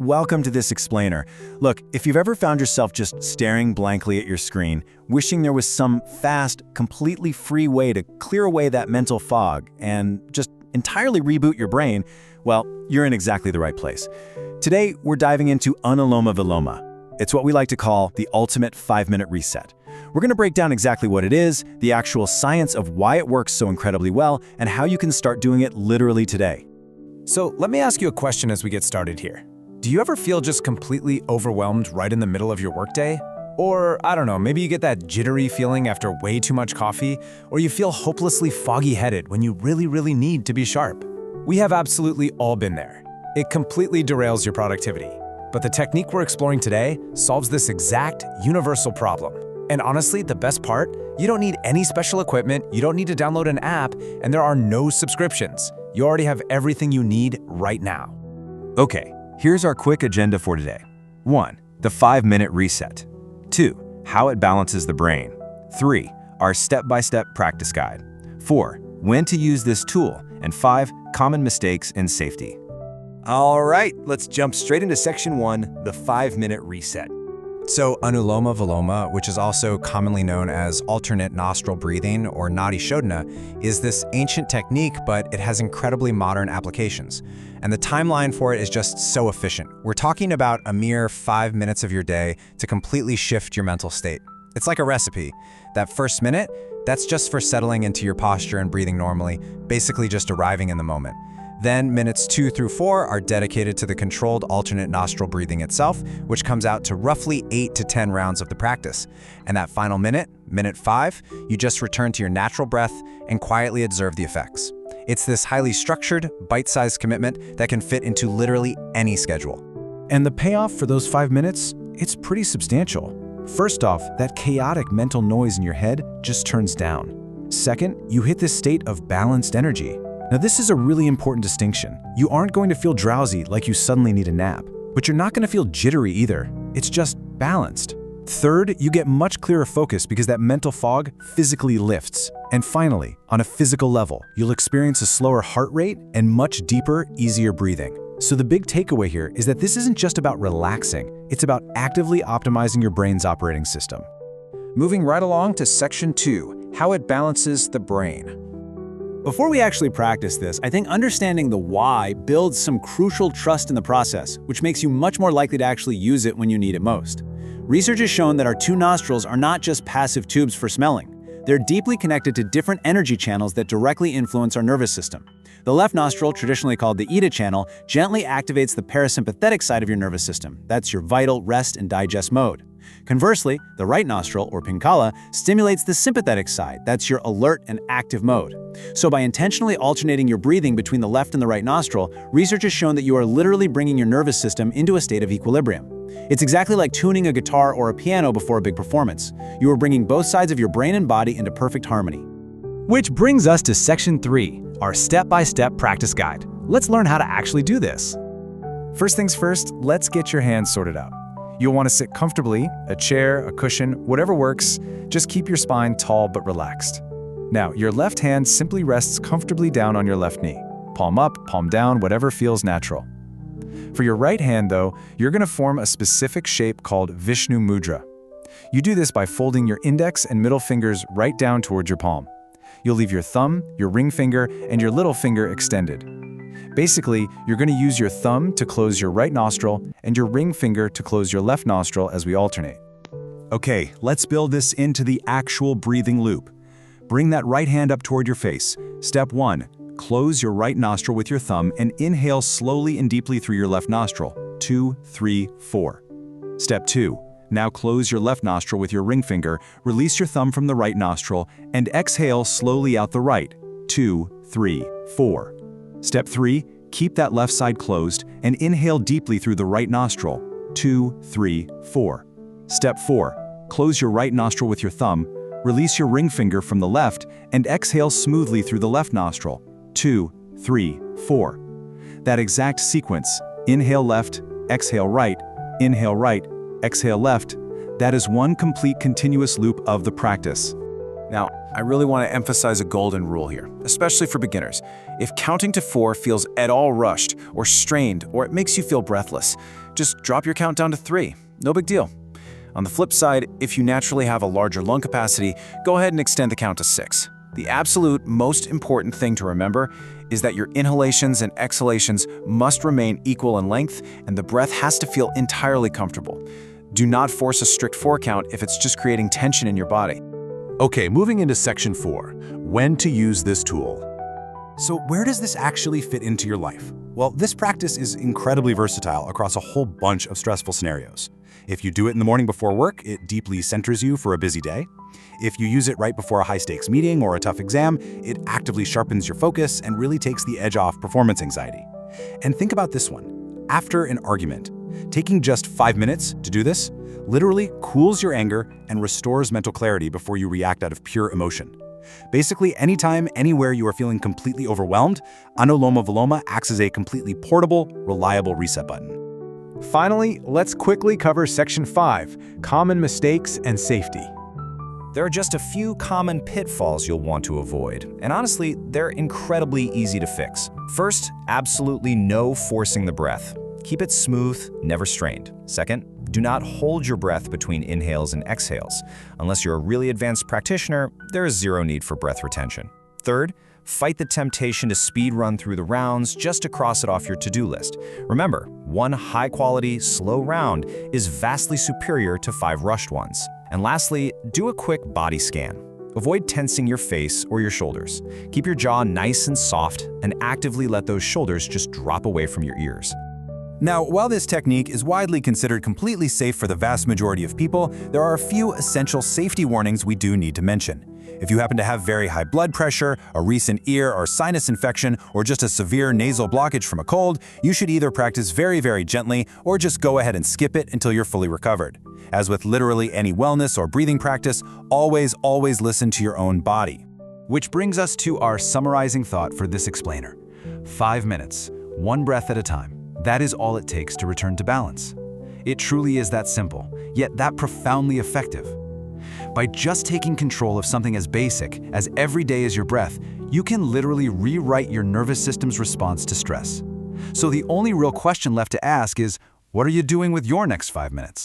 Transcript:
welcome to this explainer. Look, if you've ever found yourself just staring blankly at your screen, wishing there was some fast, completely free way to clear away that mental fog and just entirely reboot your brain, well, you're in exactly the right place. Today, we're diving into Anuloma Viloma. It's what we like to call the ultimate 5-minute reset. We're going to break down exactly what it is, the actual science of why it works so incredibly well, and how you can start doing it literally today. So let me ask you a question as we get started here. Do you ever feel just completely overwhelmed right in the middle of your workday? Or, I don't know, maybe you get that jittery feeling after way too much coffee, or you feel hopelessly foggy-headed when you really need to be sharp. We have absolutely all been there. It completely derails your productivity. But the technique we're exploring today solves this exact universal problem. And honestly, the best part, you don't need any special equipment, you don't need to download an app, and there are no subscriptions. You already have everything you need right now. Okay, here's our quick agenda for today. 1. The 5-minute reset. 2. How it balances the brain. 3. Our step-by-step practice guide. 4. When to use this tool. And 5. Common mistakes and safety. All right, let's jump straight into section 1, the 5-minute reset. So Anuloma Viloma, which is also commonly known as alternate nostril breathing or Nadi Shodhana, is this ancient technique, but it has incredibly modern applications. And the timeline for it is just so efficient. We're talking about a mere 5 minutes of your day to completely shift your mental state. It's like a recipe. That first minute, that's just for settling into your posture and breathing normally, basically just arriving in the moment. Then minutes 2 through 4 are dedicated to the controlled alternate nostril breathing itself, which comes out to roughly 8 to 10 rounds of the practice. And that final minute, minute 5, you just return to your natural breath and quietly observe the effects. It's this highly structured, bite-sized commitment that can fit into literally any schedule. And the payoff for those 5 minutes, it's pretty substantial. First off, that chaotic mental noise in your head just turns down. Second, you hit this state of balanced energy. Now this is a really important distinction. You aren't going to feel drowsy like you suddenly need a nap, but you're not going to feel jittery either. It's just balanced. Third, you get much clearer focus because that mental fog physically lifts. And finally, on a physical level, you'll experience a slower heart rate and much deeper, easier breathing. So the big takeaway here is that this isn't just about relaxing, it's about actively optimizing your brain's operating system. Moving right along to section 2, how it balances the brain. Before we actually practice this, I think understanding the why builds some crucial trust in the process, which makes you much more likely to actually use it when you need it most. Research has shown that our 2 nostrils are not just passive tubes for smelling. They're deeply connected to different energy channels that directly influence our nervous system. The left nostril, traditionally called the Eta channel, gently activates the parasympathetic side of your nervous system. That's your vital, rest, and digest mode. Conversely, the right nostril, or Pingala, stimulates the sympathetic side. That's your alert and active mode. So by intentionally alternating your breathing between the left and the right nostril, research has shown that you are literally bringing your nervous system into a state of equilibrium. It's exactly like tuning a guitar or a piano before a big performance. You are bringing both sides of your brain and body into perfect harmony. Which brings us to section 3, our step-by-step practice guide. Let's learn how to actually do this. First things first, let's get your hands sorted out. You'll want to sit comfortably, a chair, a cushion, whatever works. Just keep your spine tall but relaxed. Now, your left hand simply rests comfortably down on your left knee. Palm up, palm down, whatever feels natural. For your right hand, though, you're going to form a specific shape called Vishnu Mudra. You do this by folding your index and middle fingers right down towards your palm. You'll leave your thumb, your ring finger, and your little finger extended. Basically, you're going to use your thumb to close your right nostril and your ring finger to close your left nostril as we alternate. Okay, let's build this into the actual breathing loop. Bring that right hand up toward your face. Step 1. Close your right nostril with your thumb and inhale slowly and deeply through your left nostril. 2, 3, 4. Step 2. Now close your left nostril with your ring finger, release your thumb from the right nostril, and exhale slowly out the right. 2, 3, 4. Step 3. Keep that left side closed and inhale deeply through the right nostril. 2, 3, 4. Step 4. Close your right nostril with your thumb, release your ring finger from the left, and exhale smoothly through the left nostril. 2, 3, 4. That exact sequence, inhale left, exhale right, exhale left, that is one complete continuous loop of the practice. Now, I really want to emphasize a golden rule here, especially for beginners. If counting to 4 feels at all rushed or strained, or it makes you feel breathless, just drop your count down to 3. No big deal. On the flip side, if you naturally have a larger lung capacity, go ahead and extend the count to 6. The absolute most important thing to remember is that your inhalations and exhalations must remain equal in length, and the breath has to feel entirely comfortable. Do not force a strict 4 count if it's just creating tension in your body. Okay, moving into section 4, when to use this tool. So where does this actually fit into your life? Well, this practice is incredibly versatile across a whole bunch of stressful scenarios. If you do it in the morning before work, it deeply centers you for a busy day. If you use it right before a high-stakes meeting or a tough exam, it actively sharpens your focus and really takes the edge off performance anxiety. And think about this one. After an argument, taking just 5 minutes to do this literally cools your anger and restores mental clarity before you react out of pure emotion. Basically, anytime, anywhere you are feeling completely overwhelmed, Anuloma Viloma acts as a completely portable, reliable reset button. Finally, let's quickly cover Section 5, Common Mistakes and Safety. There are just a few common pitfalls you'll want to avoid, and honestly, they're incredibly easy to fix. First, absolutely no forcing the breath. Keep it smooth, never strained. Second, do not hold your breath between inhales and exhales. Unless you're a really advanced practitioner, there is zero need for breath retention. Third, fight the temptation to speed run through the rounds just to cross it off your to-do list. Remember, one high-quality, slow round is vastly superior to 5 rushed ones. And lastly, do a quick body scan. Avoid tensing your face or your shoulders. Keep your jaw nice and soft and actively let those shoulders just drop away from your ears. Now, while this technique is widely considered completely safe for the vast majority of people, there are a few essential safety warnings we do need to mention. If you happen to have very high blood pressure, a recent ear or sinus infection, or just a severe nasal blockage from a cold, you should either practice very, very gently or just go ahead and skip it until you're fully recovered. As with literally any wellness or breathing practice, always listen to your own body. Which brings us to our summarizing thought for this explainer. 5 minutes, 1 breath at a time. That is all it takes to return to balance. It truly is that simple, yet that profoundly effective. By just taking control of something as basic as every day is your breath, you can literally rewrite your nervous system's response to stress. So the only real question left to ask is, what are you doing with your next 5 minutes?